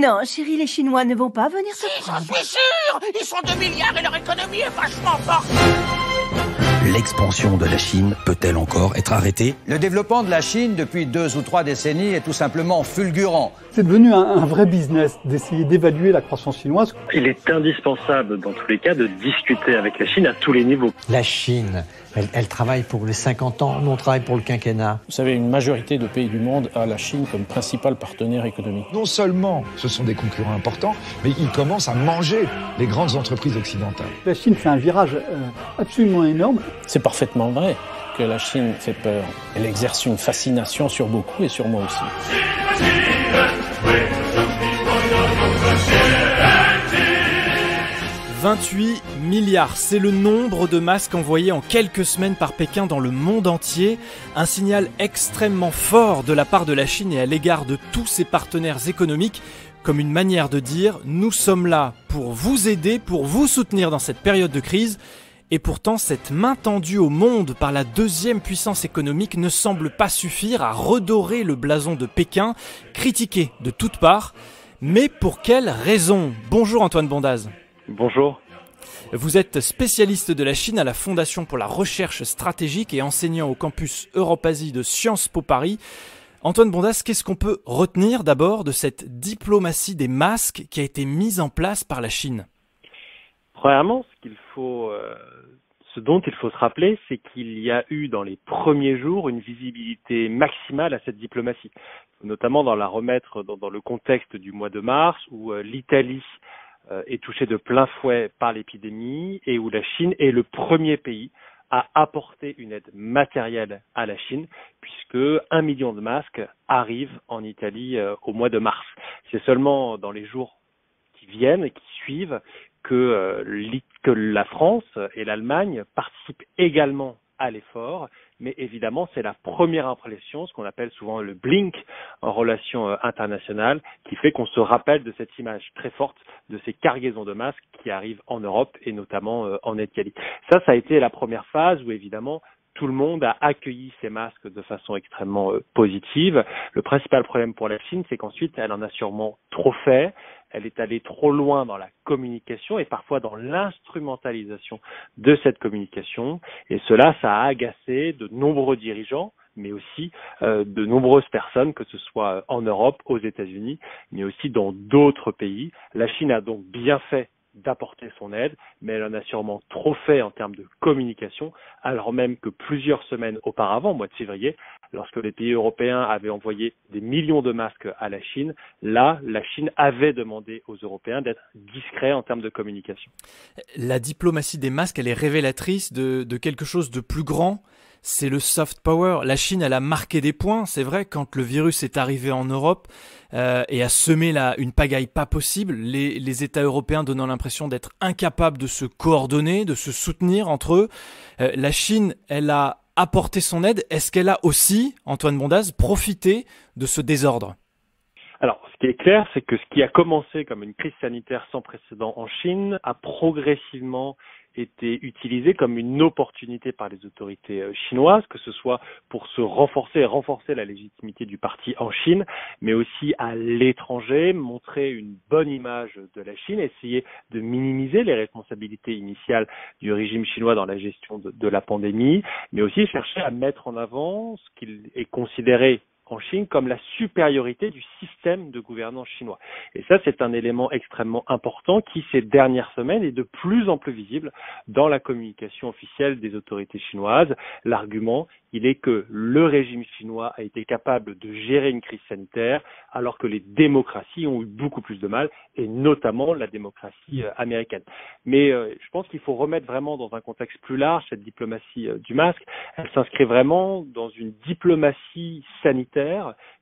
Non, chérie, les Chinois ne vont pas venir te Si, prendre. j'en suis sûr. Ils sont 2 milliards et leur économie est vachement forte. L'expansion de la Chine peut-elle encore être arrêtée? Le développement de la Chine depuis 2 ou 3 décennies est tout simplement fulgurant. C'est devenu un vrai business d'essayer d'évaluer la croissance chinoise. Il est indispensable dans tous les cas de discuter avec la Chine à tous les niveaux. La Chine, elle travaille pour les 50 ans, nous on travaille pour le quinquennat. Vous savez, une majorité de pays du monde a la Chine comme principal partenaire économique. Non seulement ce sont des concurrents importants, mais ils commencent à manger les grandes entreprises occidentales. La Chine fait un virage absolument énorme. C'est parfaitement vrai que la Chine fait peur. Elle exerce une fascination sur beaucoup et sur moi aussi. 28 milliards, c'est le nombre de masques envoyés en quelques semaines par Pékin dans le monde entier. Un signal extrêmement fort de la part de la Chine et à l'égard de tous ses partenaires économiques, comme une manière de dire « nous sommes là pour vous aider, pour vous soutenir dans cette période de crise ». Et pourtant, cette main tendue au monde par la deuxième puissance économique ne semble pas suffire à redorer le blason de Pékin, critiqué de toutes parts. Mais pour quelle raison? Bonjour Antoine Bondaz. Bonjour. Vous êtes spécialiste de la Chine à la Fondation pour la recherche stratégique et enseignant au campus Europe-Asie de Sciences Po Paris. Antoine Bondaz, qu'est-ce qu'on peut retenir d'abord de cette diplomatie des masques qui a été mise en place par la Chine? Premièrement, ce dont il faut se rappeler, c'est qu'il y a eu dans les premiers jours une visibilité maximale à cette diplomatie, notamment dans la remettre dans le contexte du mois de mars où l'Italie est touchée de plein fouet par l'épidémie et où la Chine est le premier pays à apporter une aide matérielle à la Chine puisque 1 million de masques arrivent en Italie au mois de mars. C'est seulement dans les jours qui viennent et qui suivent que la France et l'Allemagne participent également à l'effort, mais évidemment c'est la première impression, ce qu'on appelle souvent le blink en relations internationales, qui fait qu'on se rappelle de cette image très forte de ces cargaisons de masques qui arrivent en Europe et notamment en Italie. Ça a été la première phase où évidemment tout le monde a accueilli ces masques de façon extrêmement positive. Le principal problème pour la Chine, c'est qu'ensuite, elle en a sûrement trop fait. Elle est allée trop loin dans la communication et parfois dans l'instrumentalisation de cette communication. Et cela, ça a agacé de nombreux dirigeants, mais aussi de nombreuses personnes, que ce soit en Europe, aux États-Unis, mais aussi dans d'autres pays. La Chine a donc bien fait d'apporter son aide, mais elle en a sûrement trop fait en termes de communication, alors même que plusieurs semaines auparavant, au mois de février, lorsque les pays européens avaient envoyé des millions de masques à la Chine, là, la Chine avait demandé aux Européens d'être discrets en termes de communication. La diplomatie des masques, elle est révélatrice de quelque chose de plus grand. C'est le soft power. La Chine, elle a marqué des points, c'est vrai, quand le virus est arrivé en Europe et a semé une pagaille pas possible, les États européens donnant l'impression d'être incapables de se coordonner, de se soutenir entre eux. La Chine, elle a apporté son aide. Est-ce qu'elle a aussi, Antoine Bondaz, profité de ce désordre? Alors, ce qui est clair, c'est que ce qui a commencé comme une crise sanitaire sans précédent en Chine a progressivement été utilisé comme une opportunité par les autorités chinoises, que ce soit pour renforcer la légitimité du parti en Chine, mais aussi à l'étranger, montrer une bonne image de la Chine, essayer de minimiser les responsabilités initiales du régime chinois dans la gestion de la pandémie, mais aussi chercher à mettre en avant ce qu'il est considéré en Chine comme la supériorité du système de gouvernance chinois. Et ça, c'est un élément extrêmement important qui, ces dernières semaines, est de plus en plus visible dans la communication officielle des autorités chinoises. L'argument, il est que le régime chinois a été capable de gérer une crise sanitaire alors que les démocraties ont eu beaucoup plus de mal, et notamment la démocratie américaine. Mais je pense qu'il faut remettre vraiment dans un contexte plus large cette diplomatie du masque. Elle s'inscrit vraiment dans une diplomatie sanitaire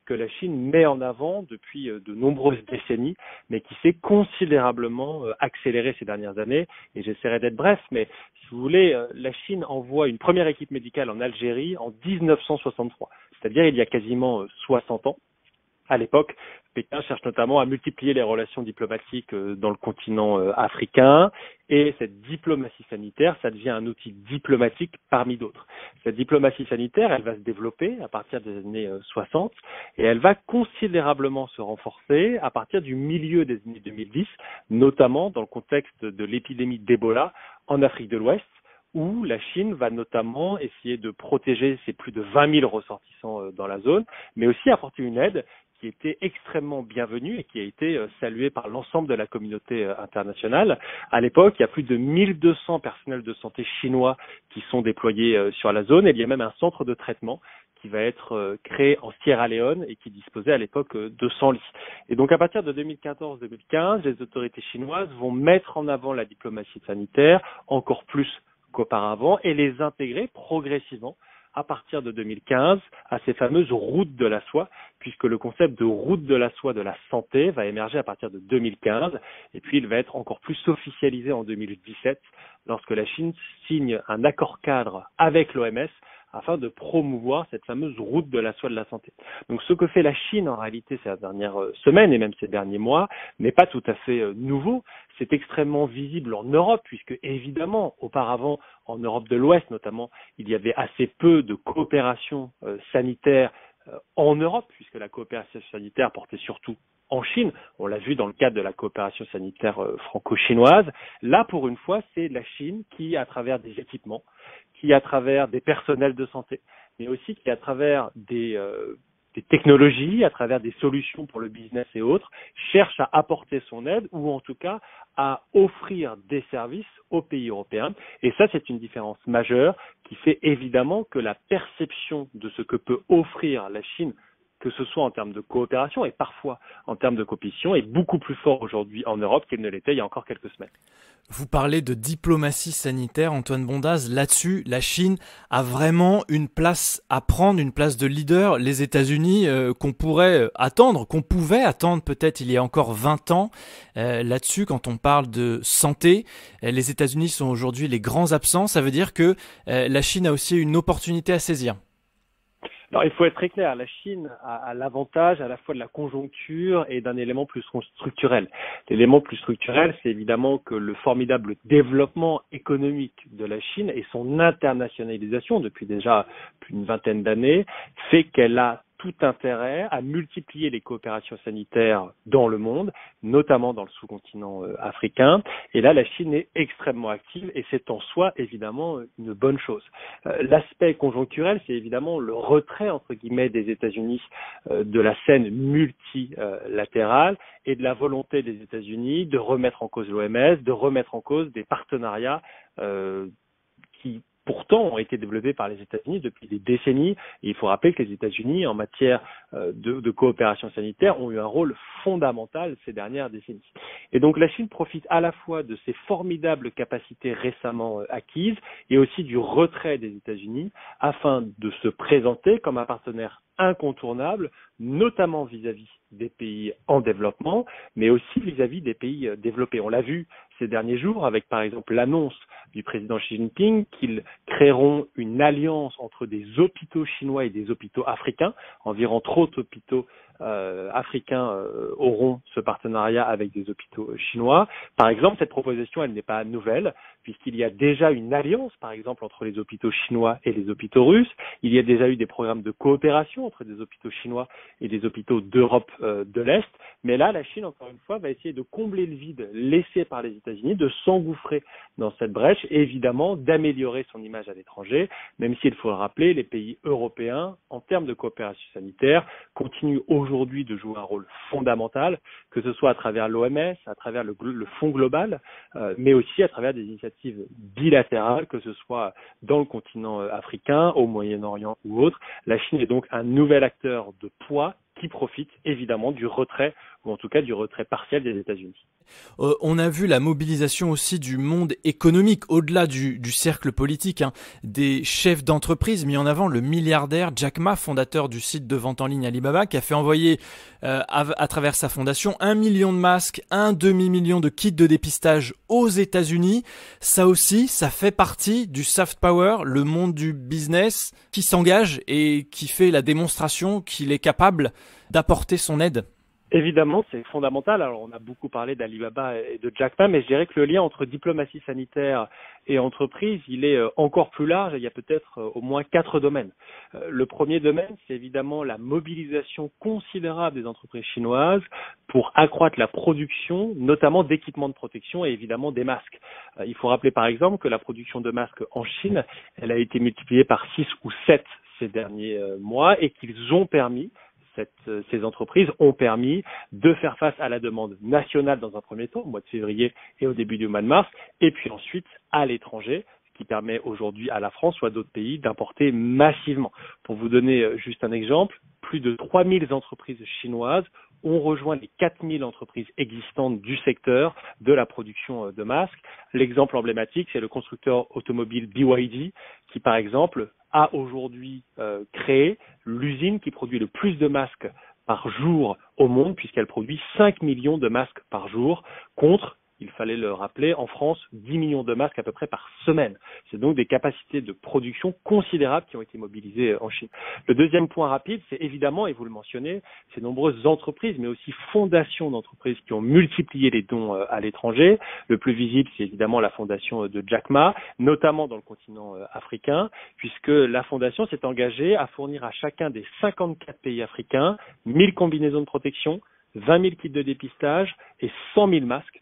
que la Chine met en avant depuis de nombreuses décennies, mais qui s'est considérablement accélérée ces dernières années. Et j'essaierai d'être bref, mais si vous voulez, la Chine envoie une première équipe médicale en Algérie en 1963, c'est-à-dire il y a quasiment 60 ans. À l'époque, Pékin cherche notamment à multiplier les relations diplomatiques dans le continent africain, et cette diplomatie sanitaire, ça devient un outil diplomatique parmi d'autres. Cette diplomatie sanitaire, elle va se développer à partir des années 60 et elle va considérablement se renforcer à partir du milieu des années 2010, notamment dans le contexte de l'épidémie d'Ebola en Afrique de l'Ouest, où la Chine va notamment essayer de protéger ses plus de 20 000 ressortissants dans la zone, mais aussi apporter une aide qui était extrêmement bienvenue et qui a été saluée par l'ensemble de la communauté internationale. À l'époque, il y a plus de 1200 personnels de santé chinois qui sont déployés sur la zone, et il y a même un centre de traitement qui va être créé en Sierra Leone et qui disposait à l'époque de 100 lits. Et donc à partir de 2014-2015, les autorités chinoises vont mettre en avant la diplomatie sanitaire encore plus qu'auparavant et les intégrer progressivement à partir de 2015 à ces fameuses routes de la soie, puisque le concept de route de la soie de la santé va émerger à partir de 2015 et puis il va être encore plus officialisé en 2017 lorsque la Chine signe un accord cadre avec l'OMS afin de promouvoir cette fameuse route de la soie de la santé. Donc ce que fait la Chine en réalité ces dernières semaines et même ces derniers mois n'est pas tout à fait nouveau. C'est extrêmement visible en Europe puisque évidemment auparavant en Europe de l'Ouest notamment il y avait assez peu de coopération sanitaire en Europe puisque la coopération sanitaire portait surtout en Chine. On l'a vu dans le cadre de la coopération sanitaire franco-chinoise. Là pour une fois c'est la Chine qui à travers des équipements, qui à travers des personnels de santé, mais aussi qui à travers des technologies, à travers des solutions pour le business et autres, cherche à apporter son aide ou en tout cas à offrir des services aux pays européens. Et ça, c'est une différence majeure qui fait évidemment que la perception de ce que peut offrir la Chine, que ce soit en termes de coopération et parfois en termes de compétition, est beaucoup plus fort aujourd'hui en Europe qu'il ne l'était il y a encore quelques semaines. Vous parlez de diplomatie sanitaire, Antoine Bondaz. Là-dessus, la Chine a vraiment une place à prendre, une place de leader. Les États-Unis qu'on pouvait attendre peut-être il y a encore 20 ans. Là-dessus, quand on parle de santé, les États-Unis sont aujourd'hui les grands absents. Ça veut dire que la Chine a aussi une opportunité à saisir. Alors, il faut être très clair, la Chine a l'avantage à la fois de la conjoncture et d'un élément plus structurel. L'élément plus structurel, c'est évidemment que le formidable développement économique de la Chine et son internationalisation depuis déjà plus d'une vingtaine d'années fait qu'elle a tout intérêt à multiplier les coopérations sanitaires dans le monde, notamment dans le sous-continent africain. Et là, la Chine est extrêmement active et c'est en soi, évidemment, une bonne chose. L'aspect conjoncturel, c'est évidemment le retrait, entre guillemets, des États-Unis de la scène multilatérale et de la volonté des États-Unis de remettre en cause l'OMS, de remettre en cause des partenariats qui pourtant ont été développés par les États-Unis depuis des décennies. Et il faut rappeler que les États-Unis, en matière de coopération sanitaire, ont eu un rôle fondamental ces dernières décennies. Et donc la Chine profite à la fois de ces formidables capacités récemment acquises et aussi du retrait des États-Unis afin de se présenter comme un partenaire incontournable, notamment vis-à-vis des pays en développement, mais aussi vis-à-vis des pays développés. On l'a vu ces derniers jours avec, par exemple, l'annonce du président Xi Jinping qu'ils créeront une alliance entre des hôpitaux chinois et des hôpitaux africains. Environ 30 hôpitaux africains auront ce partenariat avec des hôpitaux chinois. Par exemple, cette proposition, elle n'est pas nouvelle, puisqu'il y a déjà une alliance, par exemple, entre les hôpitaux chinois et les hôpitaux russes. Il y a déjà eu des programmes de coopération entre des hôpitaux chinois et des hôpitaux d'Europe de l'Est. Mais là, la Chine, encore une fois, va essayer de combler le vide laissé par les États-Unis, de s'engouffrer dans cette brèche et évidemment d'améliorer son image à l'étranger, même si, il faut le rappeler, les pays européens, en termes de coopération sanitaire, continuent aujourd'hui de jouer un rôle fondamental, que ce soit à travers l'OMS, à travers le Fonds global, mais aussi à travers des initiatives bilatérales, que ce soit dans le continent africain, au Moyen-Orient ou autre. La Chine est donc un nouvel acteur de poids qui profite évidemment du retrait, ou en tout cas du retrait partiel des États-Unis. On a vu la mobilisation aussi du monde économique, au-delà du cercle politique, des chefs d'entreprise mis en avant, le milliardaire Jack Ma, fondateur du site de vente en ligne Alibaba, qui a fait envoyer à travers sa fondation 1 million de masques, 1 demi-million de kits de dépistage aux États-Unis. Ça aussi, ça fait partie du soft power, le monde du business qui s'engage et qui fait la démonstration qu'il est capable d'apporter son aide. Évidemment, c'est fondamental. Alors, on a beaucoup parlé d'Alibaba et de Jack Ma, mais je dirais que le lien entre diplomatie sanitaire et entreprise, il est encore plus large. Il y a peut-être au moins 4 domaines. Le premier domaine, c'est évidemment la mobilisation considérable des entreprises chinoises pour accroître la production, notamment d'équipements de protection et évidemment des masques. Il faut rappeler par exemple que la production de masques en Chine, elle a été multipliée par 6 ou 7 ces derniers mois et qu'ils ont permis ces entreprises ont permis de faire face à la demande nationale dans un premier temps, au mois de février et au début du mois de mars, et puis ensuite à l'étranger, ce qui permet aujourd'hui à la France ou à d'autres pays d'importer massivement. Pour vous donner juste un exemple, plus de 3000 entreprises chinoises ont rejoint les 4000 entreprises existantes du secteur de la production de masques. L'exemple emblématique, c'est le constructeur automobile BYD qui, par exemple, a aujourd'hui créé l'usine qui produit le plus de masques par jour au monde, puisqu'elle produit 5 millions de masques par jour, contre, il fallait le rappeler, en France, 10 millions de masques à peu près par semaine. C'est donc des capacités de production considérables qui ont été mobilisées en Chine. Le deuxième point rapide, c'est évidemment, et vous le mentionnez, ces nombreuses entreprises, mais aussi fondations d'entreprises qui ont multiplié les dons à l'étranger. Le plus visible, c'est évidemment la fondation de Jack Ma, notamment dans le continent africain, puisque la fondation s'est engagée à fournir à chacun des 54 pays africains 1000 combinaisons de protection, 20 000 kits de dépistage et 100 000 masques,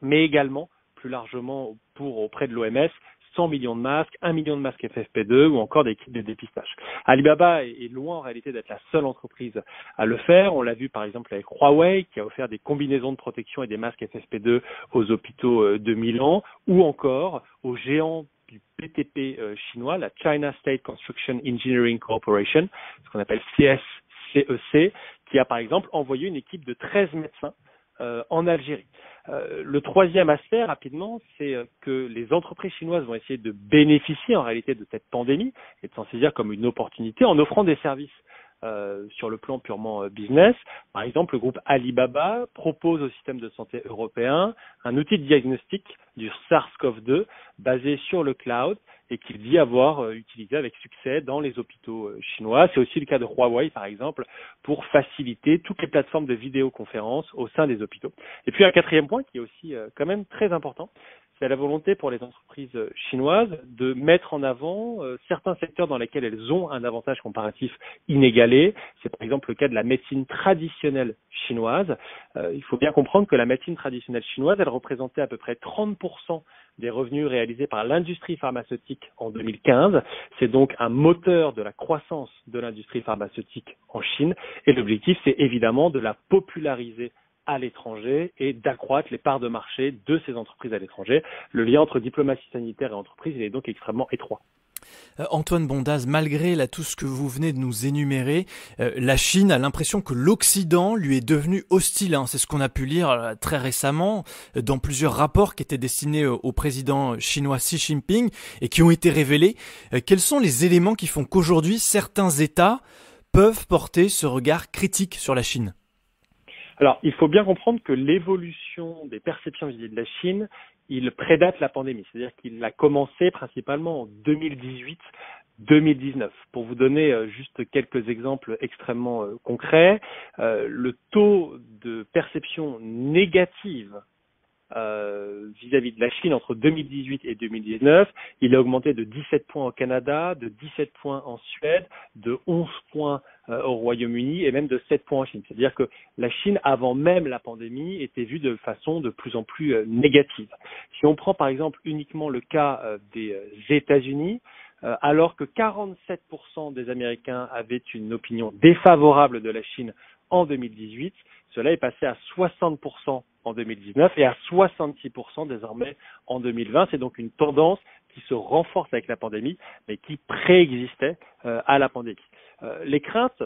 mais également, plus largement auprès de l'OMS, 100 millions de masques, 1 million de masques FFP2 ou encore des kits de dépistage. Alibaba est loin en réalité d'être la seule entreprise à le faire. On l'a vu par exemple avec Huawei qui a offert des combinaisons de protection et des masques FFP2 aux hôpitaux de Milan ou encore aux géants du BTP chinois, la China State Construction Engineering Corporation, ce qu'on appelle CSCEC, qui a par exemple envoyé une équipe de 13 médecins en Algérie. Le troisième aspect, rapidement, c'est que les entreprises chinoises vont essayer de bénéficier en réalité de cette pandémie et de s'en saisir comme une opportunité en offrant des services sur le plan purement business. Par exemple, le groupe Alibaba propose au système de santé européen un outil de diagnostic du SARS-CoV-2 basé sur le cloud et qu'il dit avoir utilisé avec succès dans les hôpitaux chinois. C'est aussi le cas de Huawei, par exemple, pour faciliter toutes les plateformes de vidéoconférence au sein des hôpitaux. Et puis un quatrième point qui est aussi quand même très important, c'est la volonté pour les entreprises chinoises de mettre en avant certains secteurs dans lesquels elles ont un avantage comparatif inégalé. C'est par exemple le cas de la médecine traditionnelle chinoise. Il faut bien comprendre que la médecine traditionnelle chinoise, elle représentait à peu près 30% des revenus réalisés par l'industrie pharmaceutique en 2015. C'est donc un moteur de la croissance de l'industrie pharmaceutique en Chine. Et l'objectif, c'est évidemment de la populariser à l'étranger et d'accroître les parts de marché de ces entreprises à l'étranger. Le lien entre diplomatie sanitaire et entreprise, il est donc extrêmement étroit. Antoine Bondaz, malgré tout ce que vous venez de nous énumérer, la Chine a l'impression que l'Occident lui est devenu hostile. C'est ce qu'on a pu lire très récemment dans plusieurs rapports qui étaient destinés au président chinois Xi Jinping et qui ont été révélés. Quels sont les éléments qui font qu'aujourd'hui certains États peuvent porter ce regard critique sur la Chine ? Alors, il faut bien comprendre que l'évolution des perceptions vis-à-vis de la Chine, il prédate la pandémie. C'est-à-dire qu'il a commencé principalement en 2018-2019. Pour vous donner juste quelques exemples extrêmement concrets, le taux de perception négative vis-à-vis de la Chine entre 2018 et 2019, il a augmenté de 17 points au Canada, de 17 points en Suède, de 11 points au Royaume-Uni et même de 7 points en Chine. C'est-à-dire que la Chine, avant même la pandémie, était vue de façon de plus en plus négative. Si on prend par exemple uniquement le cas des États-Unis, alors que 47% des Américains avaient une opinion défavorable de la Chine en 2018, cela est passé à 60% en 2019 et à 66% désormais en 2020. C'est donc une tendance qui se renforce avec la pandémie, mais qui préexistait à la pandémie. Les craintes,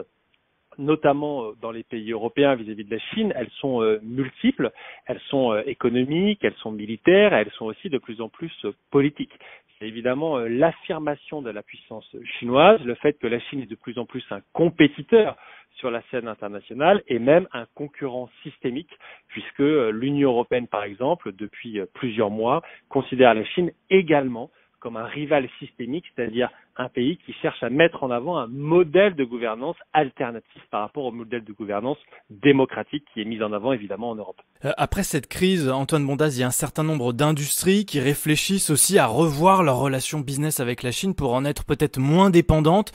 notamment dans les pays européens vis-à-vis de la Chine, elles sont multiples, elles sont économiques, elles sont militaires, elles sont aussi de plus en plus politiques. C'est évidemment l'affirmation de la puissance chinoise, le fait que la Chine est de plus en plus un compétiteur sur la scène internationale et même un concurrent systémique, puisque l'Union européenne, par exemple, depuis plusieurs mois, considère la Chine également comme un rival systémique, c'est-à-dire un pays qui cherche à mettre en avant un modèle de gouvernance alternatif par rapport au modèle de gouvernance démocratique qui est mis en avant évidemment en Europe. Après cette crise, Antoine Bondaz, il y a un certain nombre d'industries qui réfléchissent aussi à revoir leur relation business avec la Chine pour en être peut-être moins dépendantes.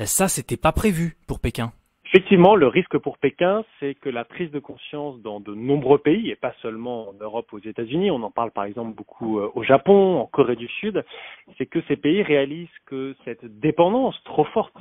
Ça, c'était pas prévu pour Pékin. Effectivement, le risque pour Pékin, c'est que la prise de conscience dans de nombreux pays, et pas seulement en Europe, aux États-Unis, on en parle par exemple beaucoup au Japon, en Corée du Sud, c'est que ces pays réalisent que cette dépendance trop forte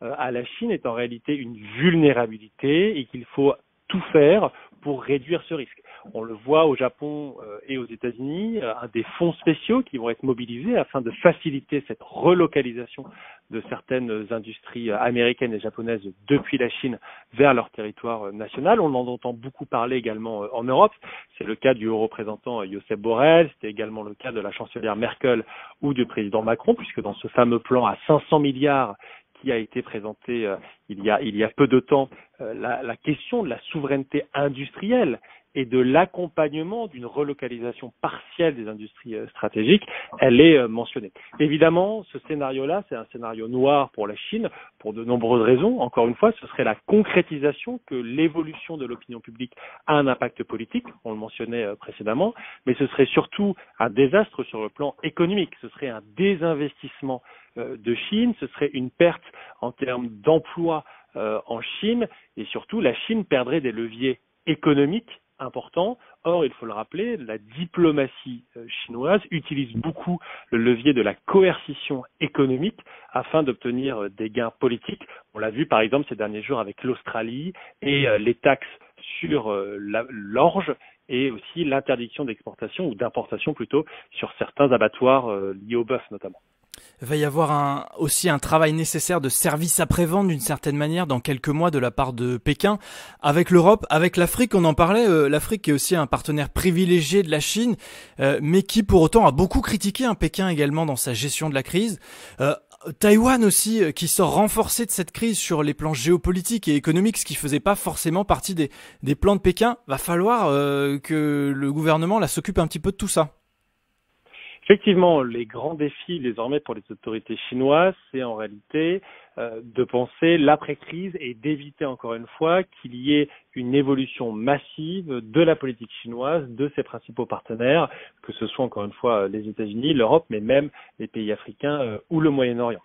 à la Chine est en réalité une vulnérabilité et qu'il faut tout faire pour réduire ce risque. On le voit au Japon et aux États-Unis, des fonds spéciaux qui vont être mobilisés afin de faciliter cette relocalisation de certaines industries américaines et japonaises depuis la Chine vers leur territoire national. On en entend beaucoup parler également en Europe. C'est le cas du haut représentant Josep Borrell, c'était également le cas de la chancelière Merkel ou du président Macron, puisque dans ce fameux plan à 500 milliards qui a été présenté il y a peu de temps, la question de la souveraineté industrielle et de l'accompagnement d'une relocalisation partielle des industries stratégiques, elle est mentionnée. Évidemment, ce scénario-là, c'est un scénario noir pour la Chine, pour de nombreuses raisons. Encore une fois, ce serait la concrétisation que l'évolution de l'opinion publique a un impact politique, on le mentionnait précédemment, mais ce serait surtout un désastre sur le plan économique. Ce serait un désinvestissement de Chine, ce serait une perte en termes d'emplois en Chine, et surtout, la Chine perdrait des leviers économiques important. Or, il faut le rappeler, la diplomatie chinoise utilise beaucoup le levier de la coercition économique afin d'obtenir des gains politiques. On l'a vu par exemple ces derniers jours avec l'Australie et les taxes sur l'orge et aussi l'interdiction d'exportation ou d'importation plutôt sur certains abattoirs liés au bœuf notamment. Il va y avoir aussi un travail nécessaire de service après-vente d'une certaine manière dans quelques mois de la part de Pékin. Avec l'Europe, avec l'Afrique, on en parlait, l'Afrique est aussi un partenaire privilégié de la Chine, mais qui pour autant a beaucoup critiqué Pékin également dans sa gestion de la crise. Taïwan aussi, qui sort renforcé de cette crise sur les plans géopolitiques et économiques, ce qui faisait pas forcément partie des plans de Pékin. Va falloir que le gouvernement là s'occupe un petit peu de tout ça. Effectivement, les grands défis désormais pour les autorités chinoises, c'est en réalité de penser l'après-crise et d'éviter encore une fois qu'il y ait une évolution massive de la politique chinoise, de ses principaux partenaires, que ce soit encore une fois les États-Unis, l'Europe, mais même les pays africains ou le Moyen-Orient.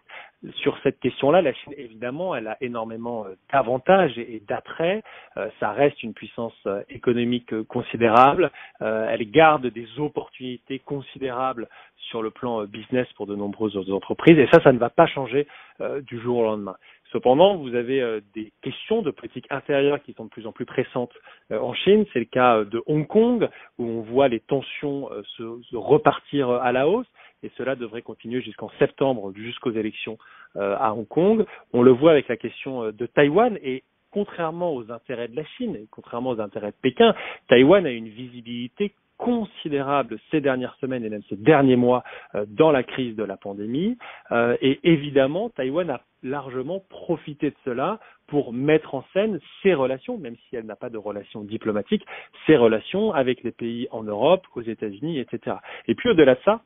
Sur cette question-là, la Chine, évidemment, elle a énormément d'avantages et d'attraits. Ça reste une puissance économique considérable. Elle garde des opportunités considérables sur le plan business pour de nombreuses entreprises. Et ça ne va pas changer du jour au lendemain. Cependant, vous avez des questions de politique intérieure qui sont de plus en plus pressantes en Chine. C'est le cas de Hong Kong, où on voit les tensions se repartir à la hausse. Et cela devrait continuer jusqu'en septembre, jusqu'aux élections à Hong Kong. On le voit avec la question de Taïwan et contrairement aux intérêts de la Chine et contrairement aux intérêts de Pékin, Taïwan a une visibilité considérable ces dernières semaines et même ces derniers mois dans la crise de la pandémie. Et évidemment, Taïwan a largement profité de cela pour mettre en scène ses relations, même si elle n'a pas de relations diplomatiques, ses relations avec les pays en Europe, aux États-Unis, etc. Et puis au-delà de ça,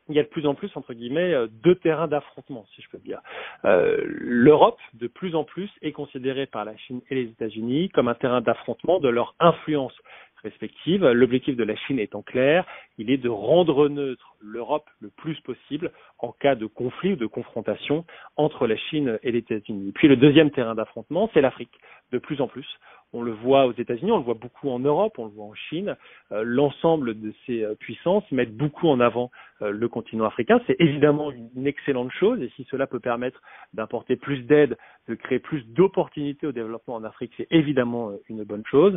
il y a de plus en plus, entre guillemets, deux terrains d'affrontement, si je peux dire. L'Europe, de plus en plus, est considérée par la Chine et les États-Unis comme un terrain d'affrontement de leur influence respective. L'objectif de la Chine étant clair, il est de rendre neutre l'Europe le plus possible en cas de conflit ou de confrontation entre la Chine et les États-Unis. Puis le deuxième terrain d'affrontement, c'est l'Afrique, de plus en plus. On le voit aux États-Unis, on le voit beaucoup en Europe, on le voit en Chine. L'ensemble de ces puissances mettent beaucoup en avant le continent africain. C'est évidemment une excellente chose et si cela peut permettre d'apporter plus d'aide, de créer plus d'opportunités au développement en Afrique, c'est évidemment une bonne chose.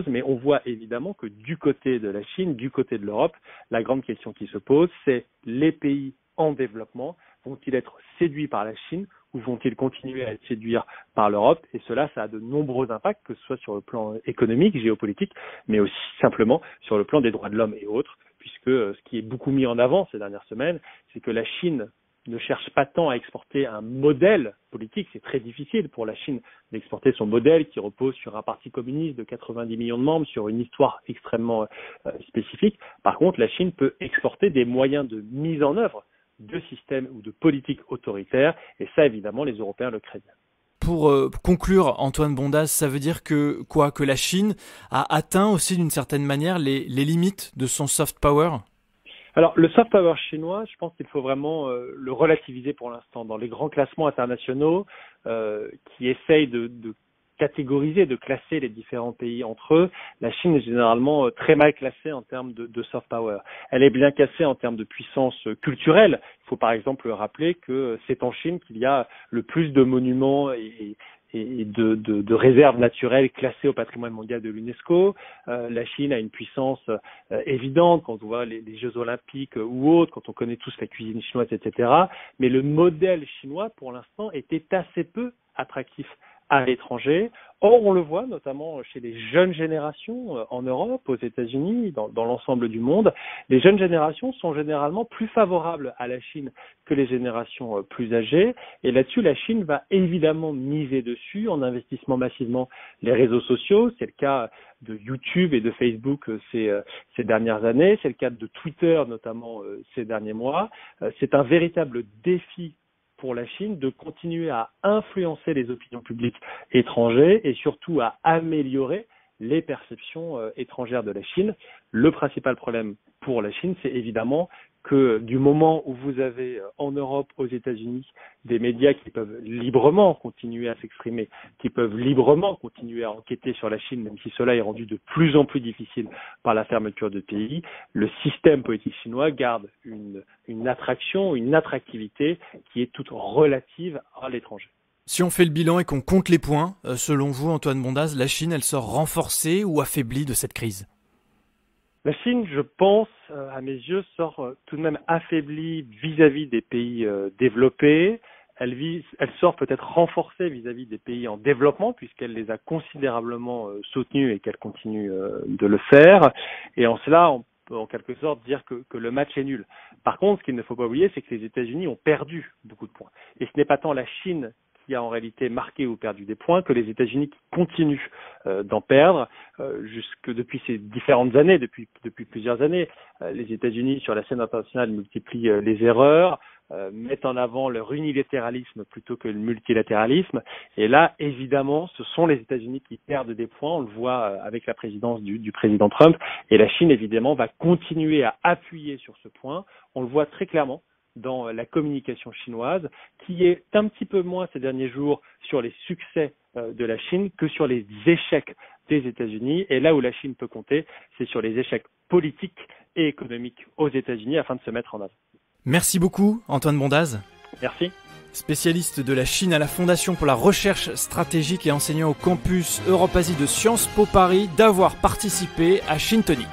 Mais on voit évidemment que du côté de la Chine, du côté de l'Europe, la grande question qui se pose, c'est les pays en développement vont-ils être séduits par la Chine ou vont-ils continuer à être séduits par l'Europe? Et cela, ça a de nombreux impacts, que ce soit sur le plan économique, géopolitique, mais aussi simplement sur le plan des droits de l'homme et autres, puisque ce qui est beaucoup mis en avant ces dernières semaines, c'est que la Chine ne cherche pas tant à exporter un modèle politique. C'est très difficile pour la Chine d'exporter son modèle qui repose sur un parti communiste de 90 millions de membres, sur une histoire extrêmement spécifique. Par contre, la Chine peut exporter des moyens de mise en œuvre de système ou de politique autoritaire. Et ça, évidemment, les Européens le craignent. Pour conclure, Antoine Bondaz, ça veut dire que la Chine a atteint aussi d'une certaine manière les limites de son soft power? Alors, le soft power chinois, je pense qu'il faut vraiment le relativiser pour l'instant. Dans les grands classements internationaux qui essayent de catégoriser, de classer les différents pays entre eux, la Chine est généralement très mal classée en termes de soft power. Elle est bien classée en termes de puissance culturelle. Il faut par exemple rappeler que c'est en Chine qu'il y a le plus de monuments et de réserves naturelles classées au patrimoine mondial de l'UNESCO. La Chine a une puissance évidente quand on voit les Jeux Olympiques ou autres, quand on connaît tous la cuisine chinoise, etc. Mais le modèle chinois, pour l'instant, était assez peu attractif à l'étranger. Or, on le voit notamment chez les jeunes générations en Europe, aux États-Unis, dans l'ensemble du monde. Les jeunes générations sont généralement plus favorables à la Chine que les générations plus âgées. Et là-dessus, la Chine va évidemment miser dessus en investissant massivement les réseaux sociaux. C'est le cas de YouTube et de Facebook ces dernières années. C'est le cas de Twitter notamment ces derniers mois. C'est un véritable défi pour la Chine de continuer à influencer les opinions publiques étrangères et surtout à améliorer les perceptions étrangères de la Chine. Le principal problème pour la Chine, c'est évidemment que du moment où vous avez en Europe, aux États-Unis, des médias qui peuvent librement continuer à s'exprimer, qui peuvent librement continuer à enquêter sur la Chine, même si cela est rendu de plus en plus difficile par la fermeture de pays, le système politique chinois garde une attraction, une attractivité qui est toute relative à l'étranger. Si on fait le bilan et qu'on compte les points, selon vous, Antoine Bondaz, la Chine, elle sort renforcée ou affaiblie de cette crise? La Chine, je pense, à mes yeux, sort tout de même affaiblie vis-à-vis des pays développés. Elle sort peut-être renforcée vis-à-vis des pays en développement, puisqu'elle les a considérablement soutenus et qu'elle continue de le faire. Et en cela, on peut en quelque sorte dire que le match est nul. Par contre, ce qu'il ne faut pas oublier, c'est que les États-Unis ont perdu beaucoup de points. Et ce n'est pas tant la Chine qui a en réalité marqué ou perdu des points que les États-Unis qui continuent d'en perdre jusque depuis ces différentes années, depuis plusieurs années. Les États-Unis sur la scène internationale multiplient les erreurs, mettent en avant leur unilatéralisme plutôt que le multilatéralisme. Et là, évidemment, ce sont les États-Unis qui perdent des points. On le voit avec la présidence du président Trump. Et la Chine, évidemment, va continuer à appuyer sur ce point. On le voit très clairement dans la communication chinoise, qui est un petit peu moins ces derniers jours sur les succès de la Chine que sur les échecs des États-Unis. Et là où la Chine peut compter, c'est sur les échecs politiques et économiques aux États-Unis afin de se mettre en œuvre. Merci beaucoup, Antoine Bondaz. Merci. Spécialiste de la Chine à la Fondation pour la recherche stratégique et enseignant au campus Europe-Asie de Sciences Po Paris, d'avoir participé à Chine Tonic.